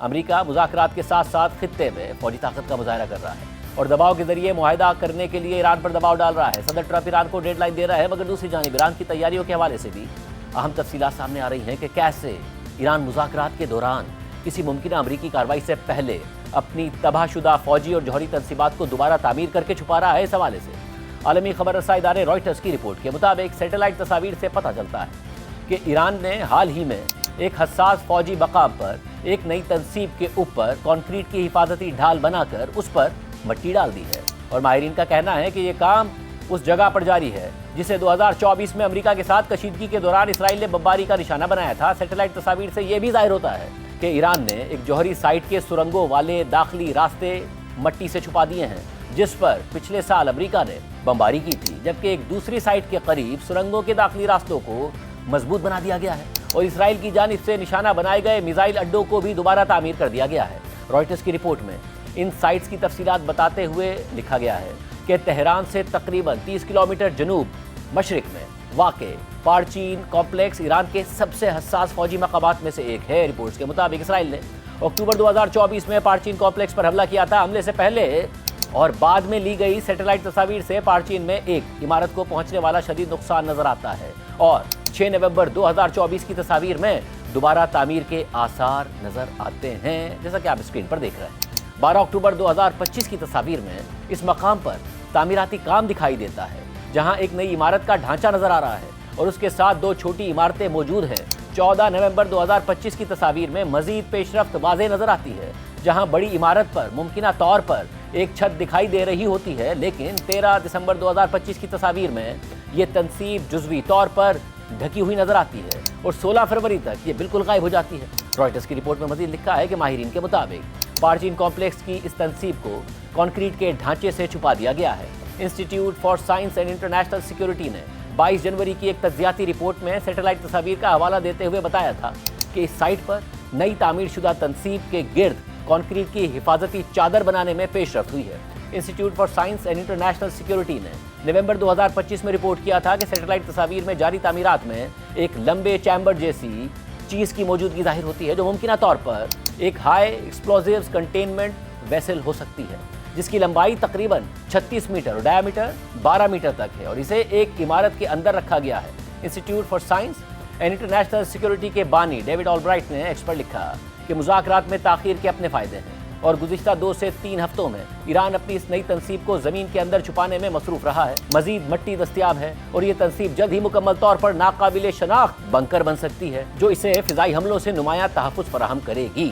امریکہ مذاکرات کے ساتھ ساتھ خطے میں فوجی طاقت کا مظاہرہ کر رہا ہے اور دباؤ کے ذریعے معاہدہ کرنے کے لیے ایران پر دباؤ ڈال رہا ہے۔ صدر ٹرمپ ایران کو ڈیڈ لائن دے رہا ہے، مگر دوسری جانب ایران کی تیاریوں کے حوالے سے بھی اہم تفصیلات سامنے آ رہی ہیں کہ کیسے ایران مذاکرات کے دوران کسی ممکنہ امریکی کارروائی سے پہلے اپنی تباہ شدہ فوجی اور جوہری تنصیبات کو دوبارہ تعمیر کر کے چھپا رہا ہے۔ اس حوالے سے عالمی خبر رساں ادارے رائٹرز کی رپورٹ کے مطابق سیٹلائٹ تصاویر سے پتہ چلتا ہے کہ ایران نے حال ہی میں ایک حساس فوجی مقام پر ایک نئی تنصیب کے اوپر کنکریٹ کی حفاظتی ڈھال بنا کر اس پر مٹی ڈال دی ہے، اور ماہرین کا کہنا ہے کہ یہ کام اس جگہ پر جاری ہے جسے 2024 میں امریکہ کے ساتھ کشیدگی کے دوران اسرائیل نے بمباری کا نشانہ بنایا تھا۔ سیٹلائٹ تصاویر سے یہ بھی ظاہر ہوتا ہے کہ ایران نے ایک جوہری سائٹ کے سرنگوں والے داخلی راستے مٹی سے چھپا دیے ہیں، جس پر پچھلے سال امریکہ نے بمباری کی تھی، جبکہ ایک دوسری سائٹ کے قریب سرنگوں کے داخلی راستوں کو مضبوط بنا دیا گیا ہے اور اسرائیل کی جانب سے نشانہ بنائے گئے میزائل اڈوں کو بھی دوبارہ تعمیر کر دیا گیا ہے۔ رائٹرز کی رپورٹ میں ان سائٹس کی تفصیلات بتاتے ہوئے لکھا گیا ہے کہ تہران سے تقریباً 30 کلومیٹر جنوب مشرق میں واقع پارچین کمپلیکس ایران کے سب سے حساس فوجی مقامات میں سے ایک ہے۔ رپورٹس کے مطابق اسرائیل نے اکتوبر 2024 میں پارچین کمپلیکس پر حملہ کیا تھا۔ حملے سے پہلے اور بعد میں لی گئی سیٹلائٹ تصاویر سے پارچین میں ایک عمارت کو پہنچنے والا شدید نقصان نظر آتا ہے اور 6 نومبر 2024 کی تصاویر میں دوبارہ تعمیر کے آثار نظر آتے ہیں، جیسا کہ آپ اسکرین پر دیکھ رہے ہیں۔ 12 اکتوبر 2025 کی تصاویر میں اس مقام پر تعمیراتی کام دکھائی دیتا ہے، جہاں ایک نئی عمارت کا ڈھانچہ نظر آ رہا ہے اور اس کے ساتھ 2 چھوٹی عمارتیں موجود ہیں۔ 14 نومبر 2025 کی تصاویر میں مزید پیش رفت واضح نظر آتی ہے، جہاں بڑی عمارت پر ممکنہ طور پر ایک چھت دکھائی دے رہی ہوتی ہے، لیکن 13 دسمبر 2025 کی تصاویر میں یہ تنصیب جزوی طور پر ڈھکی ہوئی نظر آتی ہے اور 16 فروری تک یہ بالکل غائب ہو جاتی ہے۔ رائٹرز کی رپورٹ میں مزید لکھا ہے کہ ماہرین کے مطابق پارچین کمپلیکس کی اس تنصیب کو کنکریٹ کے ڈھانچے سے چھپا دیا گیا ہے۔ Institute for science and international security نے 22 جنوری کی ایک تجزیاتی رپورٹ میں سیٹلائٹ تصاویر کا حوالہ دیتے ہوئے بتایا تھا کہ اس سائٹ پر نئی تعمیر شدہ تنصیب کے گرد کنکریٹ کی حفاظتی چادر بنانے میں پیش رفت ہوئی ہے۔ Institute for science and international security نے نومبر 2025 میں رپورٹ کیا تھا کہ سیٹلائٹ تصاویر میں جاری تعمیرات میں ایک لمبے چیمبر جیسی چیز کی موجودگی ظاہر ہوتی ہے، جو ممکنہ طور پر ایک ہائی ایکسپلوزیوز کنٹینمنٹ ویسل ہو سکتی ہے، جس کی لمبائی تقریباً 36 میٹر اور ڈیامیٹر 12 میٹر تک ہے اور اسے ایک عمارت کے اندر رکھا گیا ہے۔ Institute for science and international security کے بانی ڈیوڈ آلبرائٹ نے ایکس پر لکھا کہ مذاکرات میں تاخیر کے اپنے فائدے ہیں اور گزشتہ 2 سے 3 ہفتوں میں ایران اپنی اس نئی تنصیب کو زمین کے اندر چھپانے میں مصروف رہا ہے۔ مزید مٹی دستیاب ہے اور یہ تنصیب جلد ہی مکمل طور پر ناقابل شناخت بنکر بن سکتی ہے، جو اسے فضائی حملوں سے نمایاں تحفظ فراہم کرے گی۔